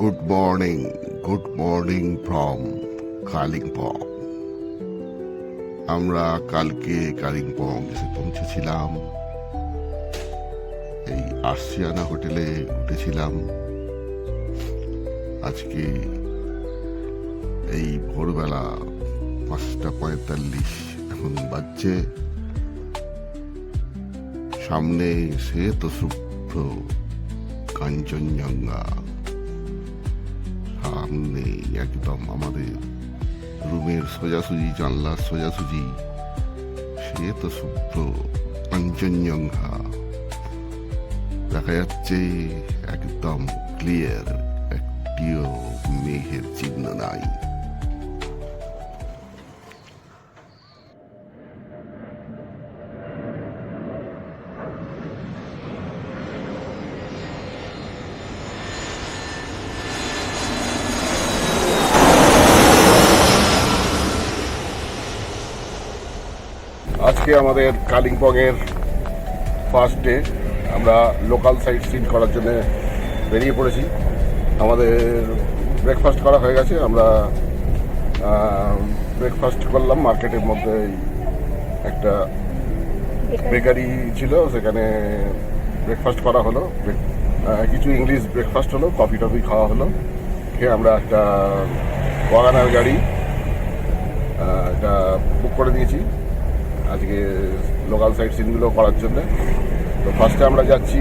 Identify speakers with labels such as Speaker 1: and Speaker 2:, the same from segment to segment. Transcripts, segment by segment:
Speaker 1: Good morning from Kalimpong. আমরা কালকে কালিম্পং এসে পৌঁছেছিলাম। এই আর্সিয়ানা হোটেলে উঠেছিলাম। আজকে এই ভোরবেলা 5:45 এখন বাজছে। সামনে শ্বেত শুভ্র কাঞ্চনজঙ্ঘা, সামনে একদম আমাদের রুমের সোজাসুজি, জানলার সোজাসুজি শ্বেত শুভ্র কাঞ্চনজঙ্ঘা দেখা যাচ্ছে, একদম ক্লিয়ার, একটিও মেঘের চিহ্ন নাই। আজকে আমাদের কালিম্পংয়ের ফার্স্ট ডে। আমরা লোকাল সাইট সিন করার জন্য বেরিয়ে পড়েছি। আমাদের ব্রেকফাস্ট করা হয়ে গেছে। আমরা ব্রেকফাস্ট করলাম মার্কেটের মধ্যে। একটা বেকারি ছিল, সেখানে ব্রেকফাস্ট করা হলো। কিছু ইংলিশ ব্রেকফাস্ট হলো, কফি টফি খাওয়া হলো। খেয়ে আমরা একটা ওয়াগনার গাড়ি এটা বুক করে দিয়েছি আজকে লোকাল সাইট সিনগুলো করার জন্য। তো ফার্স্টে আমরা যাচ্ছি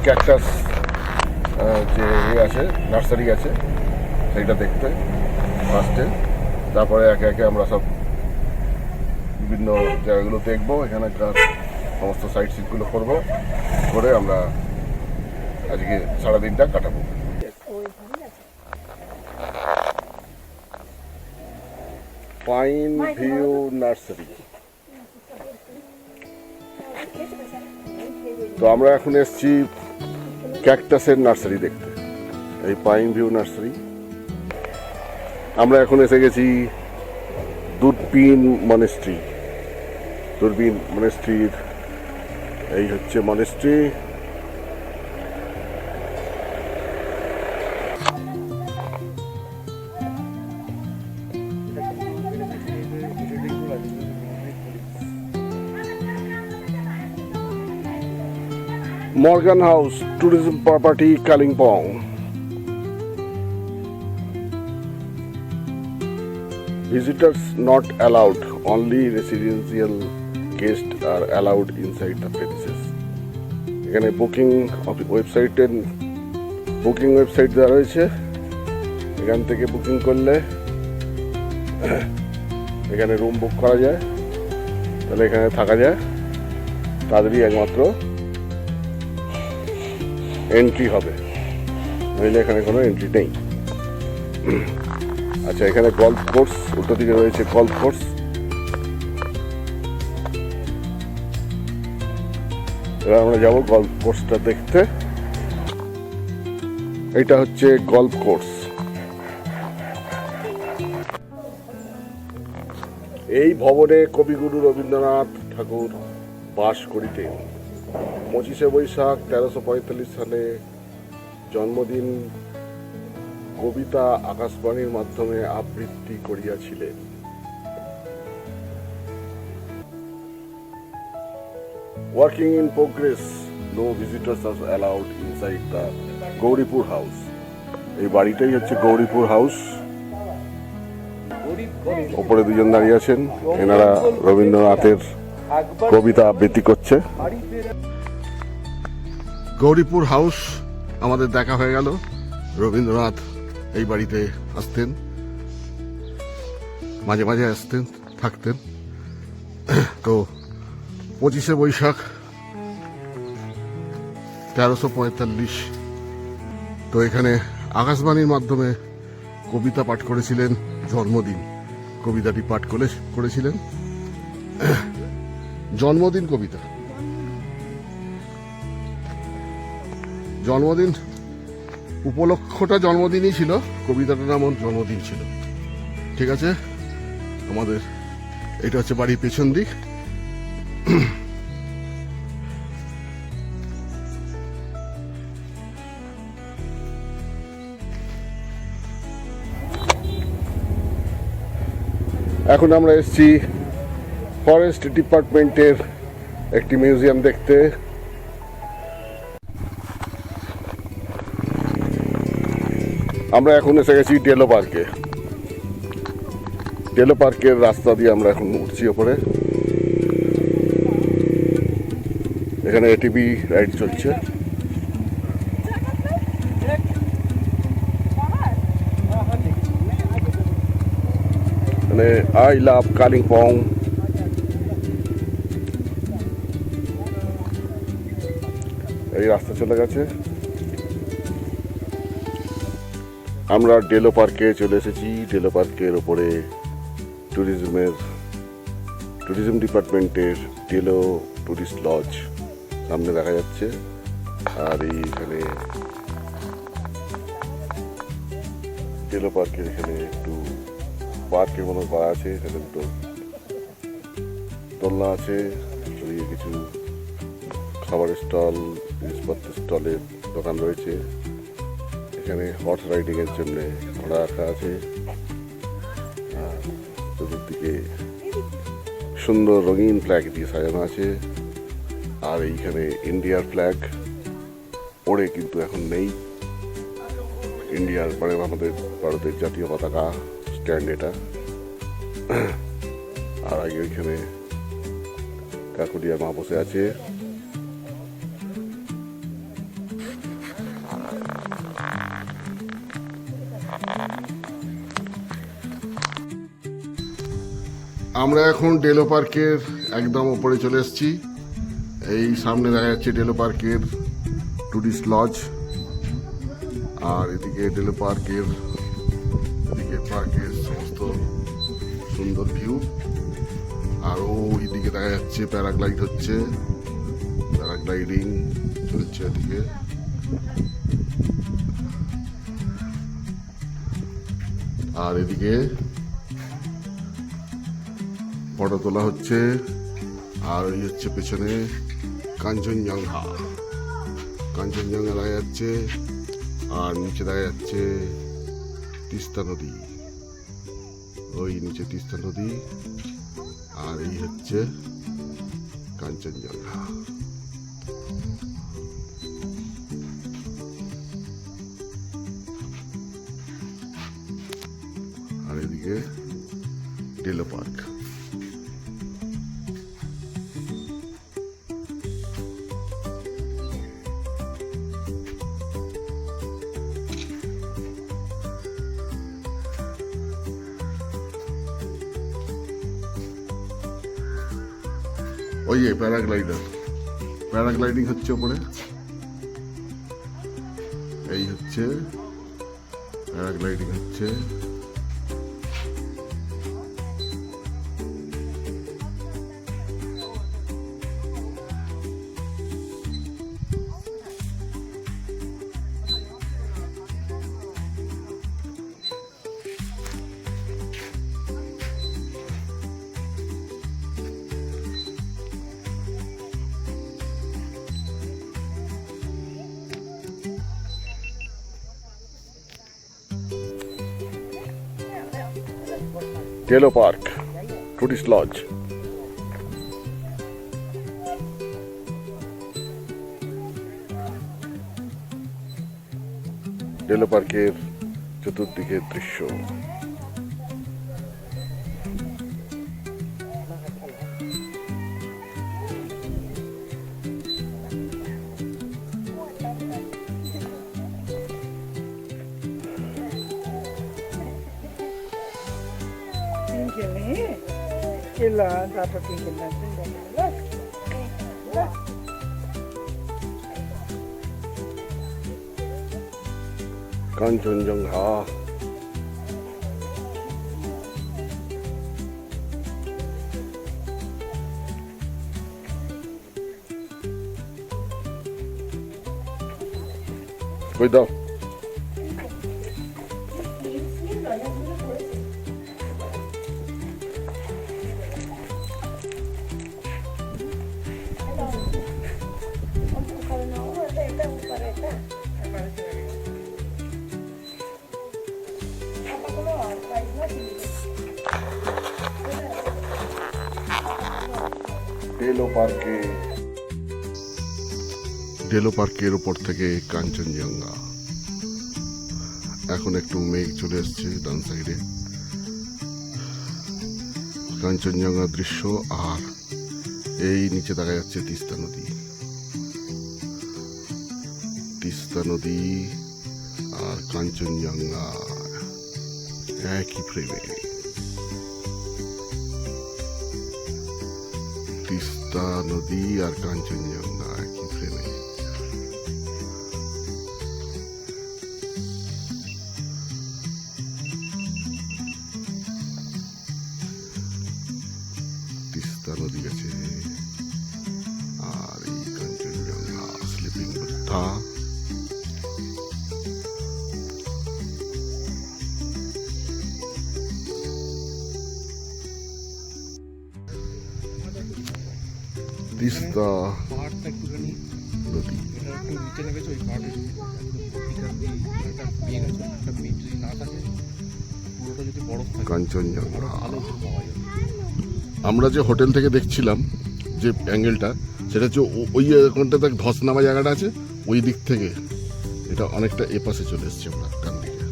Speaker 1: ক্যাকটাস যে আছে, নার্সারি আছে, সেইটা দেখতে ফার্স্টে। তারপরে একে একে আমরা সব বিভিন্ন জায়গাগুলো দেখবো, এখানকার সমস্ত সাইট সিনগুলো করবো, করে আমরা আজকে সারাদিনটা কাটাবো। Pine view nursery. তো আমরা এখন এসেছি ক্যাকটাসের নার্সারি দেখতে, এই পাইন ভিউ নার্সারি। আমরা এখন এসে গেছি দূরবীন মনেস্ট্রির। এই হচ্ছে monastery. Morgan House Tourism Property, Kalimpong. Visitors not allowed. Only residential guests are allowed inside the premises. এখানে বুকিং ওয়েবসাইট দেওয়া রয়েছে। এখান থেকে বুকিং করলে এখানে রুম বুক করা যায়, তাহলে এখানে থাকা যায়। তাদেরই একমাত্র এন্ট্রি হবে, নইলে এখানে কোনো এন্ট্রি নেই। আচ্ছা, এখানে গল্ফ কোর্স, উল্টো দিকে রয়েছে গল্ফ কোর্স। এবার আমরা যাবো গল্ফ কোর্সটা দেখতে। এটা হচ্ছে গল্ফ কোর্স। এই ভবনে কবিগুরু রবীন্দ্রনাথ ঠাকুর বাস করিতেন। 25শে বৈশাখ 1345 সালে জন্মদিন কবিতা আকাশবাণীর মাধ্যমে আবৃত্তি করিয়াছিলেন। Working in progress, no visitors are allowed inside the Gauripur house. এই বাড়িটাই হচ্ছে গৌরীপুর হাউস। ওপরে দুজন দাঁড়িয়ে আছেন, এনারা রবীন্দ্রনাথের কবিতা আবৃত্তি করছে। গৌরীপুর হাউস আমাদের দেখা হয়ে গেল। রবীন্দ্রনাথ এই বাড়িতে আসতেন, মাঝে মাঝে আসতেন, থাকতেন। তো 25শে বৈশাখ 1345, তো এখানে আকাশবাণীর মাধ্যমে কবিতা পাঠ করেছিলেন। জন্মদিন কবিতাটি পাঠ করেছিলেন, জন্মদিন কবিতা। জন্মদিন উপলক্ষটা জন্মদিনই ছিল, কবিতাটার নাম জন্মদিন ছিল। ঠিক আছে, আমাদের এটা হচ্ছে বাড়ির পেছন দিক। এখন আমরা এসেছি ফরেস্ট ডিপার্টমেন্টের একটি মিউজিয়াম দেখতে। আমরা এখন এসে গেছি ডেলো পার্কে। ডেলো পার্কের রাস্তা দিয়ে আমরা এখন উঠছি ওপরে। এখানে এটিভি রাইড চলছে। মানে আই লাভ কালিম্পং। এই রাস্তা চলে গেছে। আমরা ডেলো পার্কে চলে এসেছি। ডেলো পার্কের ওপরে ট্যুরিজম ডিপার্টমেন্টের ডেলো টুরিস্ট লজ সামনে দেখা যাচ্ছে। আর এইখানে ডেলো পার্কের এখানে একটু পার্কের মতো করা আছে। এখানে দুটো দোলনা আছে, কিছু খাবারের স্টল, জিনিসপত্রের স্টলের দোকান রয়েছে। এখানে হর্স রাইডিং এর জন্য ঘোড়া রাখা আছে। চতুর্দিকে সুন্দর রঙিন ফ্ল্যাগ দিয়ে সাজানো আছে। আর এইখানে ইন্ডিয়ার ফ্ল্যাগ ওড়ে কিন্তু এখন নেই। ইন্ডিয়ার মানে আমাদের ভারতের জাতীয় পতাকা স্ট্যান্ড এটা। আর আগে ওইখানে কাকুলিয়া মা বসে আছে। আমরা এখন ডেলো পার্কের একদম উপরে চলে এসেছি। এই সামনে দেখা যাচ্ছে ডেলো পার্কের টুরিস্ট লজ। আর এদিকে ডেলো পার্কের সমস্ত সুন্দর ভিউ। আর ওইদিকে দেখা যাচ্ছে প্যারাগ্লাইড হচ্ছে, প্যারাগ্লাইডিং চলছে এদিকে। আর এদিকে ফটো তোলা হচ্ছে। আর ওই হচ্ছে পেছনে কাঞ্চনজঙ্ঘা দেখা যাচ্ছে। আর নিচে দেখা যাচ্ছে তিস্তা নদী, ওই নিচে তিস্তা নদী। আর এই হচ্ছে কাঞ্চনজঙ্ঘা। আর এদিকে ডেলো পার্ক। ওই প্যারাগ্লাইডিং হচ্ছে ওপরে। এই হচ্ছে প্যারাগ্লাইডিং হচ্ছে। Deolo park tourist lodge. ডেলো পার্কের চতুর্দিকের দৃশ্য। কাঞ্চনজঙ্ঘা। কই দাও। ডেলো পার্কের উপর থেকে কাঞ্চনজঙ্ঘা। এখন একটু মেঘ চলে এসছে ডান সাইডে, কাঞ্চনজঙ্ঘার দৃশ্য। আর এই নিচে দেখা যাচ্ছে তিস্তা নদী, তিস্তা নদী আর কাঞ্চনজঙ্ঘা একই ফ্রেমে। তিস্তা নদী আর কাঞ্চনজঙ্ঘা একই ফ্রেমে। তিস্তা নদী গেছে আর এই কাঞ্চনজঙ্ঘা স্লিপিং বুদ্ধা। তিস্তা নদী কাঞ্চনজঙ্ঘা। আমরা যে হোটেল থেকে দেখছিলাম যে অ্যাঙ্গেলটা, সেটা হচ্ছে ওই কোনটা দেখ ধস নামা জায়গাটা আছে, ওই দিক থেকে এটা অনেকটা এপাশে চলে এসছে আমরা ডান দিকে।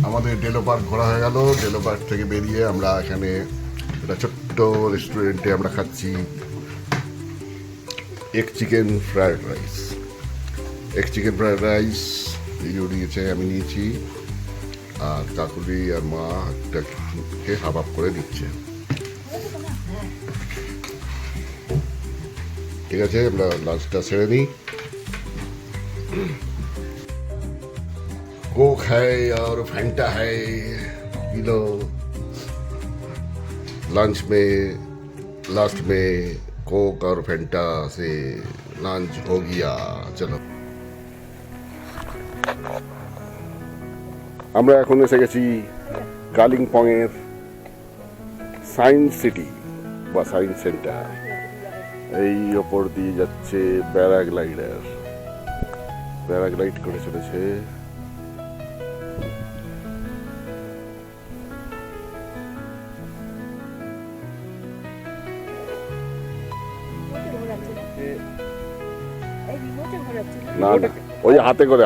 Speaker 1: আমাদের ডেলো পার্ক ঘোরা হয়ে গেল। ডেলো পার্ক থেকে বেরিয়ে আমরা এখানে একটা ছোট্ট রেস্টুরেন্টে আমরা খাচ্ছি egg chicken fried rice. Egg chicken fried rice video দিয়েছে, আমি নিয়েছি, আর কাকুলি আর মা একটাকে হাফ হাফ করে দিচ্ছে। ঠিক আছে, আমরা লাঞ্চটা সেরে নিই। कोक है और फैंटा है, पी लो। लंच में लास्ट में कोक और फैंटा से लंच हो गया। चलो, আমরা এখন এসে গেছি কালিম্পং এর সায়েন্স সিটি বা সায়েন্স সেন্টার। এই ওপর দিয়ে যাচ্ছে প্যারাগ্লাইডার, প্যারাগ্লাইড করে চলেছে। না না, ওই হাতে করে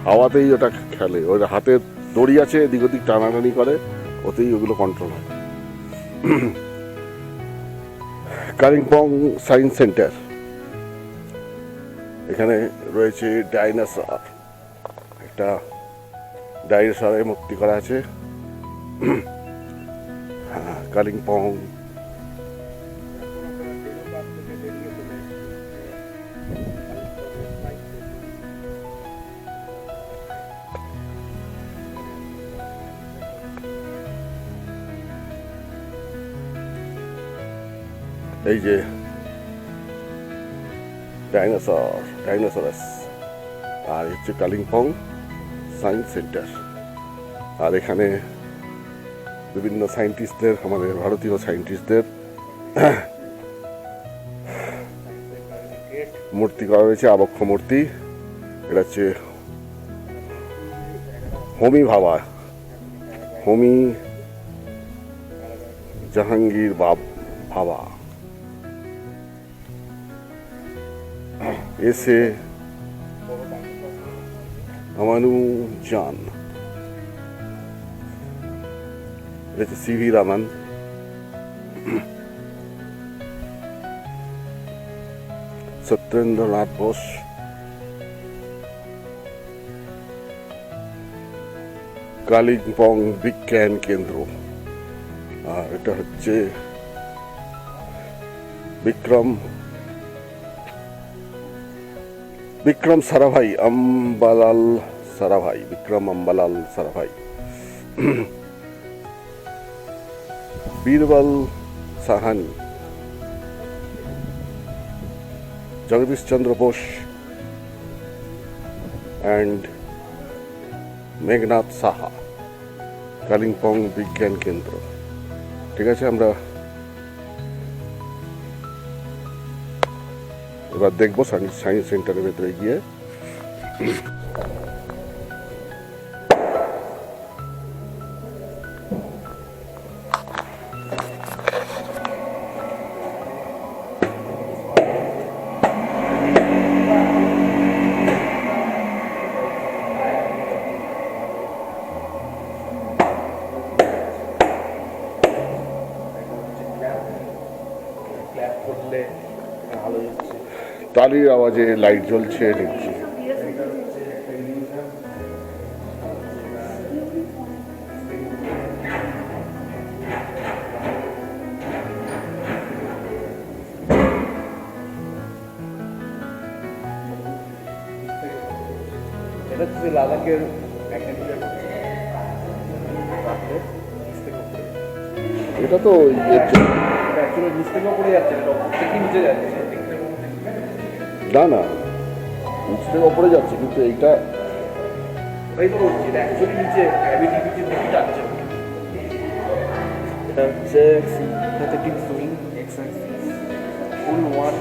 Speaker 1: হাওয়াতেই ওটা খেলে। ওই হাতে দড়ি আছে, এদিক ওদিক টানাটানি করে, ওতেই ওগুলো কন্ট্রোল হয়। কালিম্পং সায়েন্স সেন্টার, এখানে রয়েছে ডাইনোসর, একটা ডাইনোসরের মূর্তি করা আছে। কালিম্পং এই যে ডাইনোসরাস, আর হচ্ছে কালিম্পং সায়েন্স সেন্টার। আর এখানে বিভিন্ন সায়েন্টিস্টদের, আমাদের ভারতীয় সায়েন্টিস্টদের মূর্তি করা হয়েছে, আবক্ষ মূর্তি। এটা হচ্ছে হোমি ভাবা, হোমি জাহাঙ্গীর ভাবা। এসে আমানু জান, এটা হচ্ছে সিভি রামান। সত্যেন্দ্রনাথ বোস, কালিম্পং বিজ্ঞান কেন্দ্র। আর এটা হচ্ছে বিক্রম সারাভাই, আম্বালাল সারাভাই, বিক্রম আম্বালাল সারাভাই। বীরবল সাহানি, জগদীশ চন্দ্র বোস অ্যান্ড মেঘনাথ সাহা, কালিম্পং বিজ্ঞান কেন্দ্র। ঠিক আছে, আমরা এবার দেখবো সায়েন্স সেন্টারের ভেতরে গিয়ে। তালির আওয়াজে লাইট জ্বলছে দেখছি।
Speaker 2: এটা হচ্ছে লাদাখের
Speaker 1: এটা তো
Speaker 2: নিচ থেকে পড়ে যাচ্ছে, থেকে নিচে যাচ্ছে।
Speaker 1: না না, নিচ থেকে ওপরে যাচ্ছে, কিন্তু এইটা
Speaker 2: ওটাই তো বলছি, এটা অ্যাকচুয়ালি নিচে গ্র্যাভিটি থেকে যাচ্ছে। এটা হচ্ছে synthetic swing exercise full one.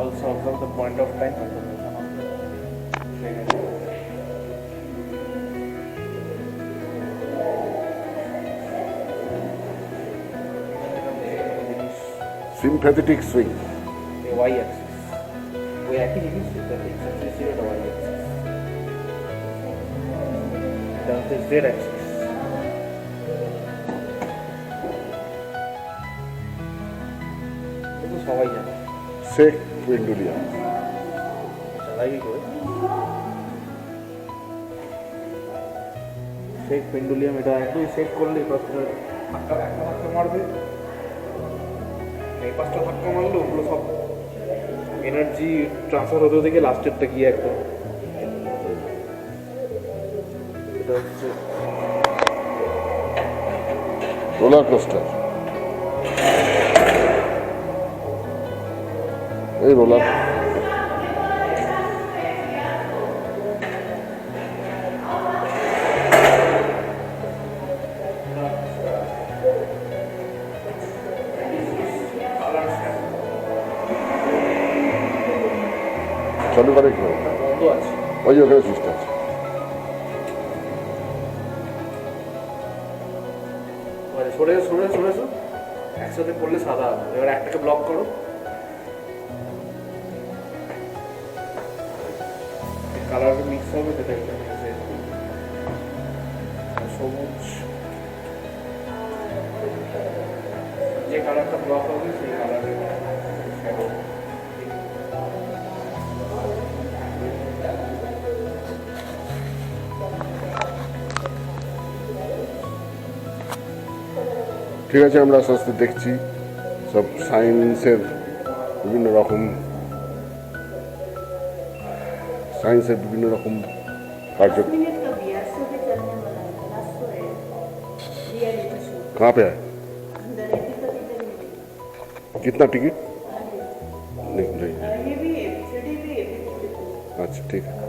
Speaker 2: Also observe the point of time.
Speaker 1: Sympathetic swing,
Speaker 2: Y axis. ওই একই জিনিস, এটা x axis ছিল, এটা y axis। এটা হচ্ছে z axis। এটা সবাই জানে।
Speaker 1: সেক পেন্ডুলিয়াম।
Speaker 2: চালাই করে সেক পেন্ডুলিয়াম, এটা একদমই সেট করলে ধাক্কা একটা ধাক্কা মারবে, এই পাঁচটা ধাক্কা মারলে ওগুলো সব এনার্জি ট্রান্সফার হতে থেকে লাস্টেরটা গিয়ে একদম। এটা হচ্ছে
Speaker 1: রোলার কোস্টার। এই রোলার চালু করে কি
Speaker 2: বন্ধ আছে,
Speaker 1: ওই যে ওখানে সুইচটা আছে।
Speaker 2: সরে সরে সরে একসাথে করলে সাদা হবে। এবার একটাকে ব্লক করো, কালার মিক্স হবে, সেটা এখানে এসে সবুজ। যে কালারটা ব্লক হবে সেই কালারের শ্যাডো।
Speaker 1: ঠিক আছে, আমরা আস্তে আস্তে দেখছি সব সায়েন্সের বিভিন্ন রকম कार्य। कहाँ पे है? कितना टिकट? नहीं। अच्छा ठीक है।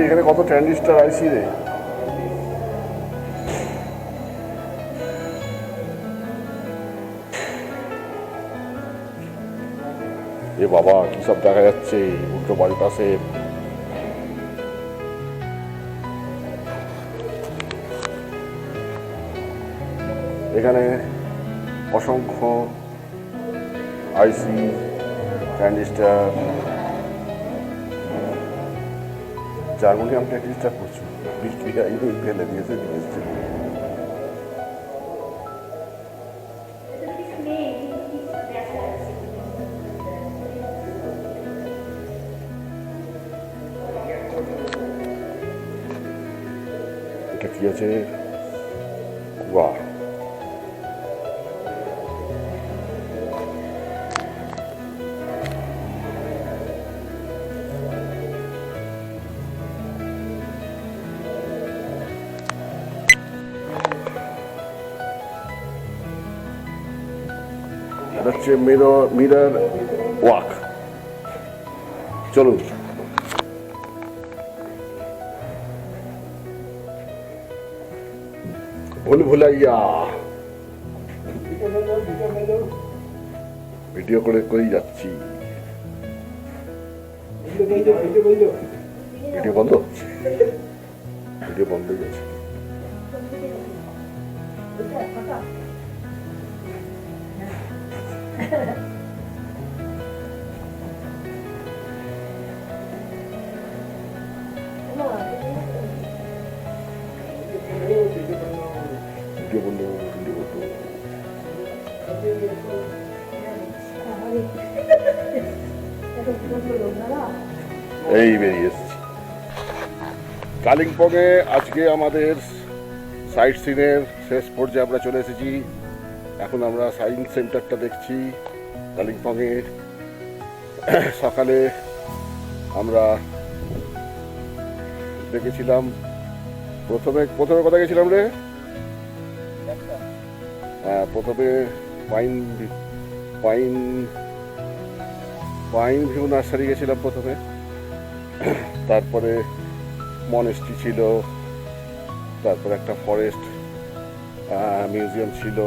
Speaker 1: এখানে কত ট্রানজিস্টার আইসি রে। এ বাবা কি সব দেখা যাচ্ছে উল্টো পাল্টাসে। এখানে অসংখ্য আইসি ট্রানজিস্টার জার্মানিয়ামটা ডিস্টার্ব করছো, বৃষ্টিটা এই ফেলে দিয়েছে দিয়েছে। কি আছে? বাহ, এটা হচ্ছে মিরর ওয়াক। চলুন। ভুল ভুলাইয়া ভিডিও করেই যাচ্ছি। ভিডিও বন্ধ, ভিডিও বন্ধ হয়ে গেছে। ভিডিও বন্ধ, ভিডিও বন্ধ। এই বেরিয়ে এসেছি কালিম্পংয়ে। আজকে আমাদের সাইট সিনের শেষ পর্যায়ে আমরা চলে এসেছি। এখন আমরা সায়েন্স সেন্টারটা দেখছি কালিম্পংয়ে। সকালে আমরা দেখেছিলাম, প্রথমে কোথায় গেছিলাম রে? হ্যাঁ, প্রথমে পাইন ভিউ নার্সারি গেছিলাম প্রথমে। তারপরে মনেস্ট্রি ছিল, তারপরে একটা ফরেস্ট মিউজিয়াম ছিল,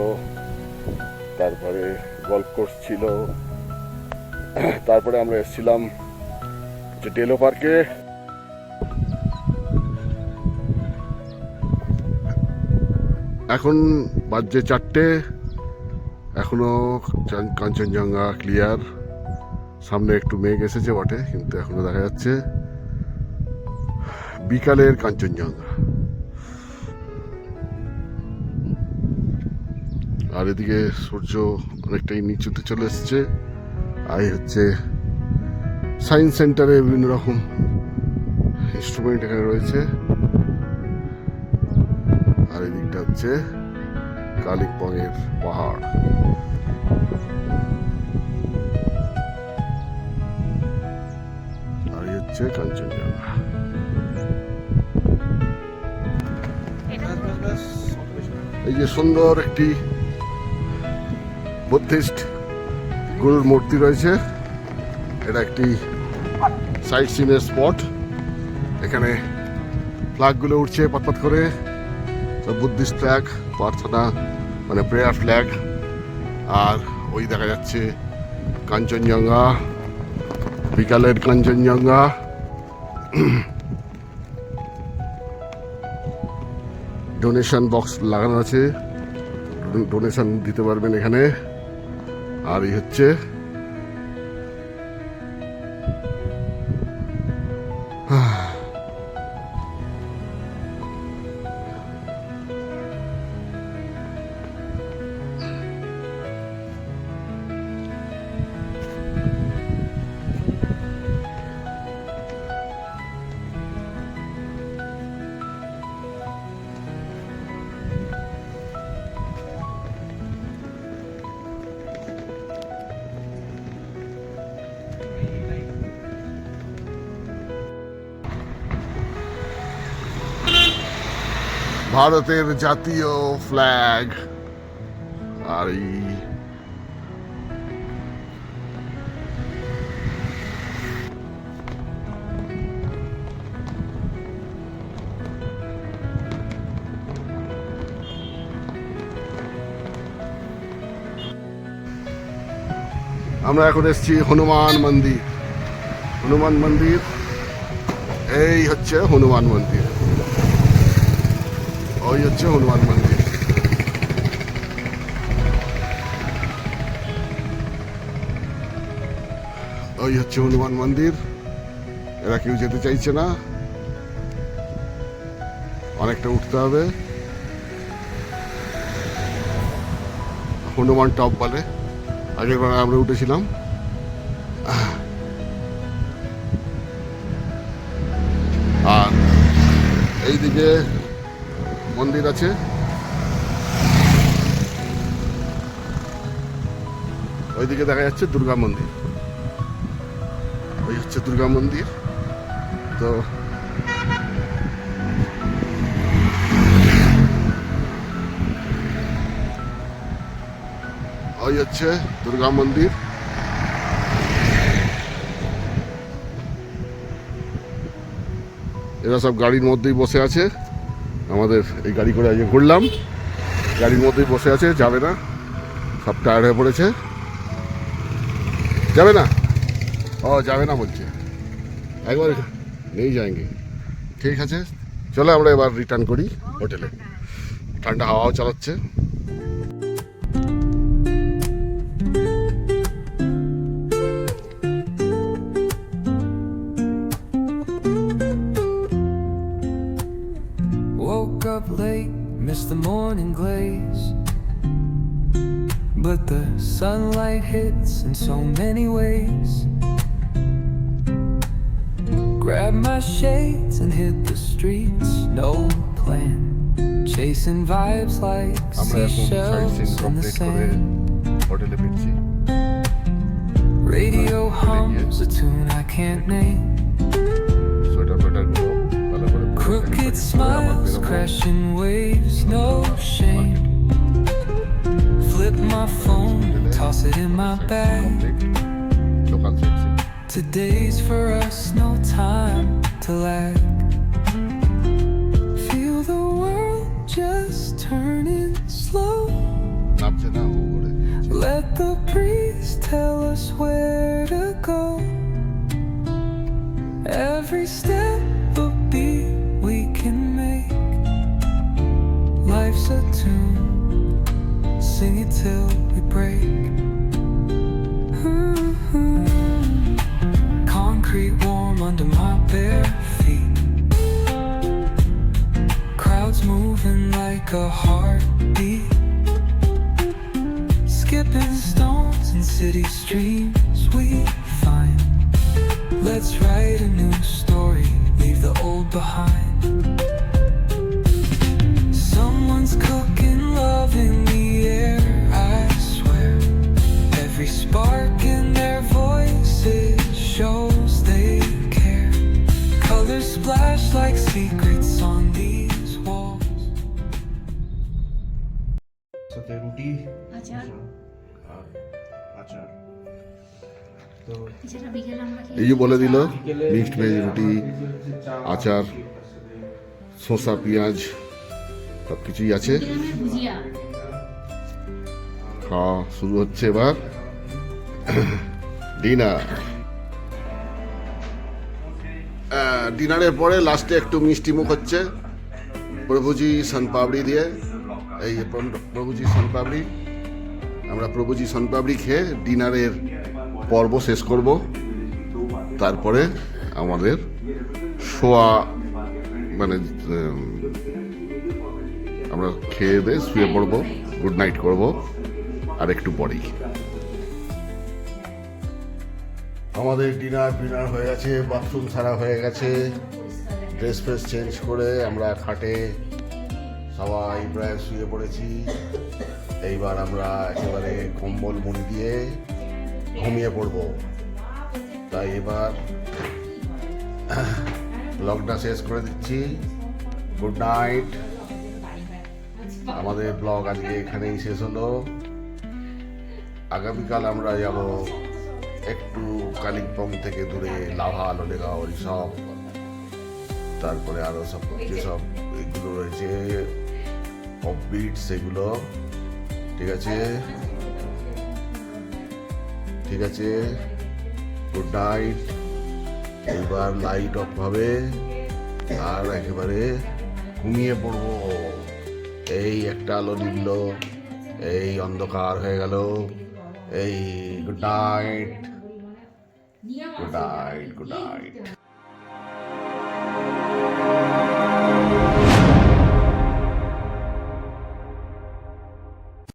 Speaker 1: তারপরে গল্ফ কোর্স ছিল। তারপরে আমরা এসেছিলাম যে ডেলো পার্কে। এখন বাজছে 4টে, এখনো কাঞ্চনজঙ্ঘা ক্লিয়ার। সামনে একটু মেঘ এসেছে বটে, কিন্তু এখনো দেখা যাচ্ছে বিকালের কাঞ্চনজঙ্ঘা। আর এদিকে সূর্য অনেকটাই নিচুতে চলে এসছে। আর হচ্ছে সায়েন্স সেন্টারে বিভিন্ন রকম ইনস্ট্রুমেন্ট এখানে রয়েছে। আর এদিকটা হচ্ছে কালিম্পংয়ের পাহাড়। আর এই হচ্ছে কাঞ্চনজঙ্ঘা। এই যে সুন্দর একটি বুদ্ধিস্ট গুরুর মূর্তি রয়েছে। এটা একটি সাইট সিনের স্পট। এখানে ফ্ল্যাগগুলো উঠছে পতপত করে, বুদ্ধিস্ট ফ্ল্যাগ, প্রার্থনা মানে প্রেয়ার ফ্ল্যাগ। আর ওই দেখা যাচ্ছে কাঞ্চনজঙ্ঘা, বিকালের কাঞ্চনজঙ্ঘা। ডোনেশন বক্স লাগানো আছে, ডোনেশন দিতে পারবেন এখানে। আর এই হচ্ছে ভারতের জাতীয় ফ্ল্যাগ। আর এই আমরা এখন এসেছি হনুমান মন্দির। হনুমান মন্দির, এই হচ্ছে হনুমান মন্দির। ওই হচ্ছে হনুমান মন্দির। ওই হচ্ছে হনুমান মন্দির। এরা কেউ যেতে চাইছে না, অনেকটা উঠতে হবে। হনুমান টপ বলে, আগের বার আমরা উঠেছিলাম। আর এইদিকে মন্দির আছে। ওইদিকে দেখা যাচ্ছে দুর্গা মন্দির, ওই হচ্ছে দুর্গা মন্দির। তো ওই হচ্ছে দুর্গা মন্দির। এরা সব গাড়ির মধ্যেই বসে আছে। আমাদের এই গাড়ি করে আজকে ঘুরলাম, গাড়ির মধ্যেই বসে আছে, যাবে না, সব টায়ার্ড হয়ে পড়েছে। যাবে না, ও যাবে না বলছে, একবার নেই যায়গে। ঠিক আছে, চলো আমরা এবার রিটার্ন করি হোটেলে। ঠান্ডা হাওয়াও চালাচ্ছে।
Speaker 3: Woke up late, missed the morning glaze, but the sunlight hits in so many ways. Grabbed my shades and hit the streets, no plan, chasing vibes like
Speaker 1: আমরা এখন sight
Speaker 3: seashells
Speaker 1: seen
Speaker 3: in the
Speaker 1: complete করে
Speaker 3: sand.
Speaker 1: হোটেলে ফিরছি।
Speaker 3: Radio hums a tune I can't name.
Speaker 1: Sweater ফোয়েটারগুলো ভালো করে পরে
Speaker 3: Crooked
Speaker 1: packet করে আবার
Speaker 3: smiles,
Speaker 1: বেরোবো।
Speaker 3: crashing waves, no shame. Flip my phone, toss it in my bag.
Speaker 1: Local sight seen.
Speaker 3: Today's for us, no time to lag. Feel the world just turning slow.
Speaker 1: নামছে না ও করে।
Speaker 3: Let the breeze tell us where to go. Every step a beat we can make. Life's a tune, sing it till we break. Concrete warm under my bare feet. Crowds moving like a heartbeat. Skipping stones in city streams we find. Let's write a new story, leave the old behind. Someone's cooking love in the air, I swear. Every spark in their voices shows they care. Colors splash like secrets on these walls.
Speaker 2: সাথে রুটি
Speaker 4: আচার
Speaker 2: আর আচার। তো
Speaker 4: যেটা বিকেলে আমরা
Speaker 1: এই যে বলে দিল
Speaker 2: বিকেলে
Speaker 1: মিক্সড ভেজ রুটি, আচার, শসা, পেঁয়াজ সব কিছুই আছে।
Speaker 4: বিকেলে ভুজিয়া
Speaker 1: খাওয়া শুরু হচ্ছে এবার ডিনার। ডিনারের পরে লাস্টে একটু মিষ্টি মুখ হচ্ছে প্রভুজি সনপাপড়ি দিয়ে। এই যে প্রভুজি সনপাপড়ি, আমরা প্রভুজি সনপাপড়ি খেয়ে ডিনারের পর্ব শেষ করব। তারপরে আমাদের শোয়া মানে আমরা খেয়ে দিয়ে শুয়ে পড়বো, গুড নাইট করব আর একটু পরেই। আমাদের ডিনার হয়ে গেছে, বাথরুম সারা হয়ে গেছে, ড্রেস ফ্রেস চেঞ্জ করে আমরা খাটে সবাই প্রায় শুয়ে পড়েছি। এইবার আমরা একেবারে কম্বল মুড়ি দিয়ে ঘুমিয়ে পড়ব। তাই এবার ব্লগটা শেষ করে দিচ্ছি। Good night. আমাদের ব্লগ আজকে এখানেই শেষ হলো। আগামীকাল আমরা যাব একটু কালিম্পং থেকে দূরে লাভা, লোলেগাঁও, সব, তারপরে আরো সব যেসব এগুলো রয়েছে অফবিট সেগুলো। ঠিক আছে, ঠিক আছে, গুড নাইট। এইবার লাইট অফ হবে আর একেবারে ঘুমিয়ে পড়বো। এই একটা আলো নিবল, এই অন্ধকার হয়ে গেল। এই good night, good night, good night.